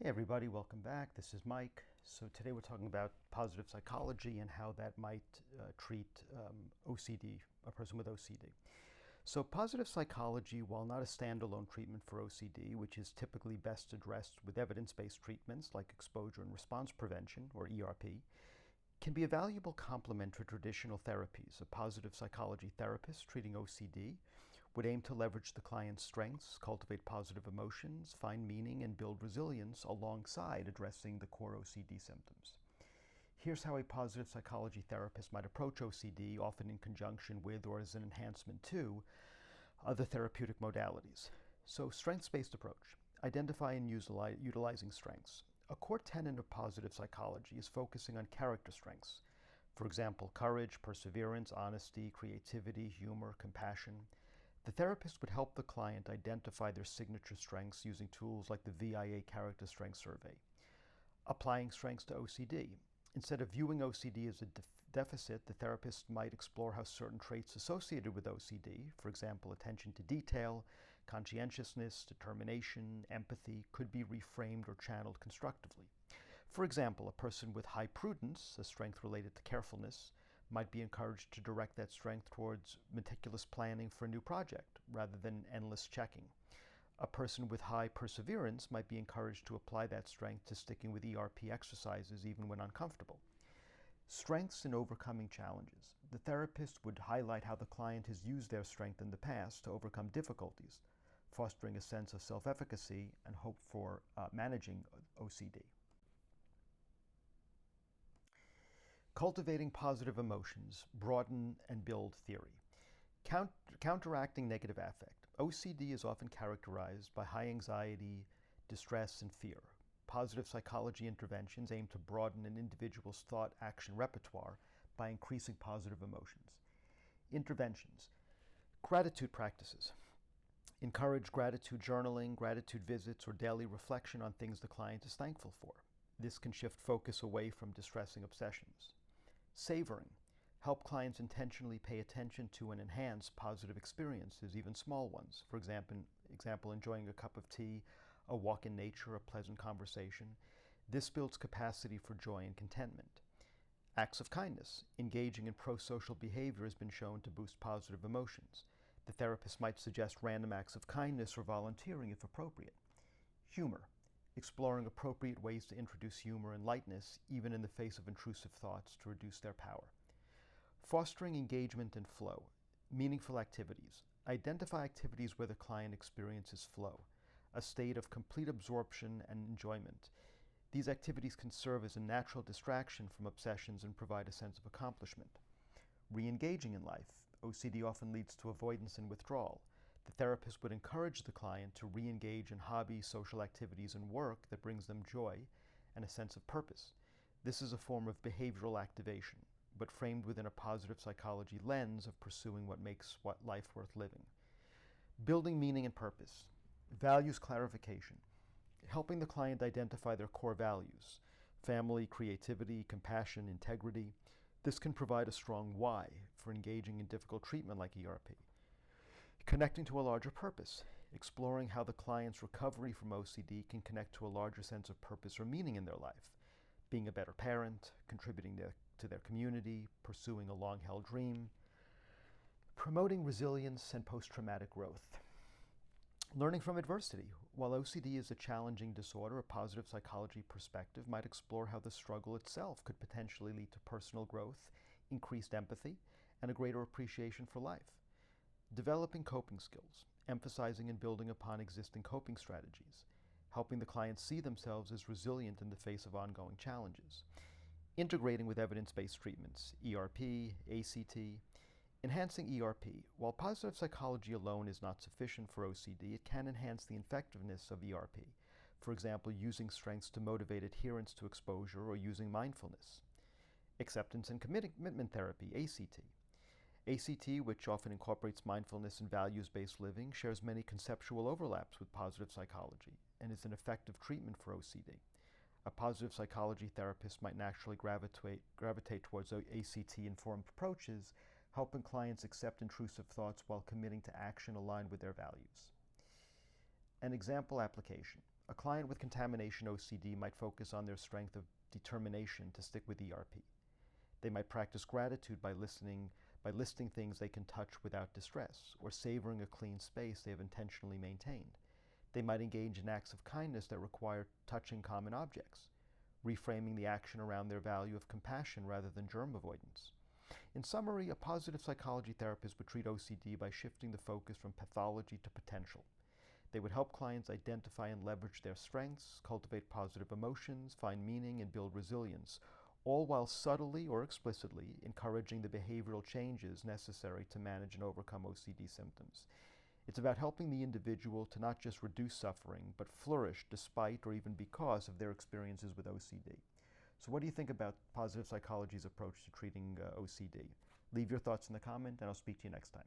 Hey everybody, welcome back. This is Mike. So today we're talking about positive psychology and how that might treat OCD, a person with OCD. So positive psychology, while not a standalone treatment for OCD, which is typically best addressed with evidence-based treatments like exposure and response prevention, or ERP, can be a valuable complement to traditional therapies. A positive psychology therapist treating OCD would aim to leverage the client's strengths, cultivate positive emotions, find meaning, and build resilience alongside addressing the core OCD symptoms. Here's how a positive psychology therapist might approach OCD, often in conjunction with or as an enhancement to other therapeutic modalities. So, strengths-based approach. Identify and utilizing strengths. A core tenet of positive psychology is focusing on character strengths. For example, courage, perseverance, honesty, creativity, humor, compassion. The therapist would help the client identify their signature strengths using tools like the VIA Character Strength Survey. Applying strengths to OCD. Instead of viewing OCD as a deficit, the therapist might explore how certain traits associated with OCD, for example, attention to detail, conscientiousness, determination, empathy, could be reframed or channeled constructively. For example, a person with high prudence, a strength related to carefulness, might be encouraged to direct that strength towards meticulous planning for a new project rather than endless checking. A person with high perseverance might be encouraged to apply that strength to sticking with ERP exercises even when uncomfortable. Strengths in overcoming challenges. The therapist would highlight how the client has used their strength in the past to overcome difficulties, fostering a sense of self-efficacy and hope for managing OCD. Cultivating positive emotions, broaden and build theory. Counteracting negative affect. OCD is often characterized by high anxiety, distress, and fear. Positive psychology interventions aim to broaden an individual's thought-action repertoire by increasing positive emotions. Interventions. Gratitude practices. Encourage gratitude journaling, gratitude visits, or daily reflection on things the client is thankful for. This can shift focus away from distressing obsessions. Savoring. Help clients intentionally pay attention to and enhance positive experiences, even small ones. For example, enjoying a cup of tea, a walk in nature, a pleasant conversation. This builds capacity for joy and contentment. Acts of kindness. Engaging in pro-social behavior has been shown to boost positive emotions. The therapist might suggest random acts of kindness or volunteering if appropriate. Humor. Exploring appropriate ways to introduce humor and lightness, even in the face of intrusive thoughts, to reduce their power. Fostering engagement and flow. Meaningful activities. Identify activities where the client experiences flow, a state of complete absorption and enjoyment. These activities can serve as a natural distraction from obsessions and provide a sense of accomplishment. Re-engaging in life. OCD often leads to avoidance and withdrawal. The therapist would encourage the client to re-engage in hobbies, social activities, and work that brings them joy and a sense of purpose. This is a form of behavioral activation, but framed within a positive psychology lens of pursuing what makes life worth living. Building meaning and purpose. Values clarification. Helping the client identify their core values: family, creativity, compassion, integrity. This can provide a strong why for engaging in difficult treatment like ERP. Connecting to a larger purpose. Exploring how the client's recovery from OCD can connect to a larger sense of purpose or meaning in their life. Being a better parent, contributing to their community, pursuing a long-held dream. Promoting resilience and post-traumatic growth. Learning from adversity. While OCD is a challenging disorder, a positive psychology perspective might explore how the struggle itself could potentially lead to personal growth, increased empathy, and a greater appreciation for life. Developing coping skills. Emphasizing and building upon existing coping strategies. Helping the client see themselves as resilient in the face of ongoing challenges. Integrating with evidence-based treatments, ERP, ACT. Enhancing ERP. While positive psychology alone is not sufficient for OCD, it can enhance the effectiveness of ERP. For example, using strengths to motivate adherence to exposure or using mindfulness. Acceptance and commitment therapy, ACT. ACT, which often incorporates mindfulness and values-based living, shares many conceptual overlaps with positive psychology and is an effective treatment for OCD. A positive psychology therapist might naturally gravitate towards ACT-informed approaches, helping clients accept intrusive thoughts while committing to action aligned with their values. An example application. A client with contamination OCD might focus on their strength of determination to stick with ERP. They might practice gratitude by listing things they can touch without distress, or savoring a clean space they have intentionally maintained. They might engage in acts of kindness that require touching common objects, reframing the action around their value of compassion rather than germ avoidance. In summary, a positive psychology therapist would treat OCD by shifting the focus from pathology to potential. They would help clients identify and leverage their strengths, cultivate positive emotions, find meaning, and build resilience, all while subtly or explicitly encouraging the behavioral changes necessary to manage and overcome OCD symptoms. It's about helping the individual to not just reduce suffering, but flourish despite or even because of their experiences with OCD. So what do you think about positive psychology's approach to treating OCD? Leave your thoughts in the comment, and I'll speak to you next time.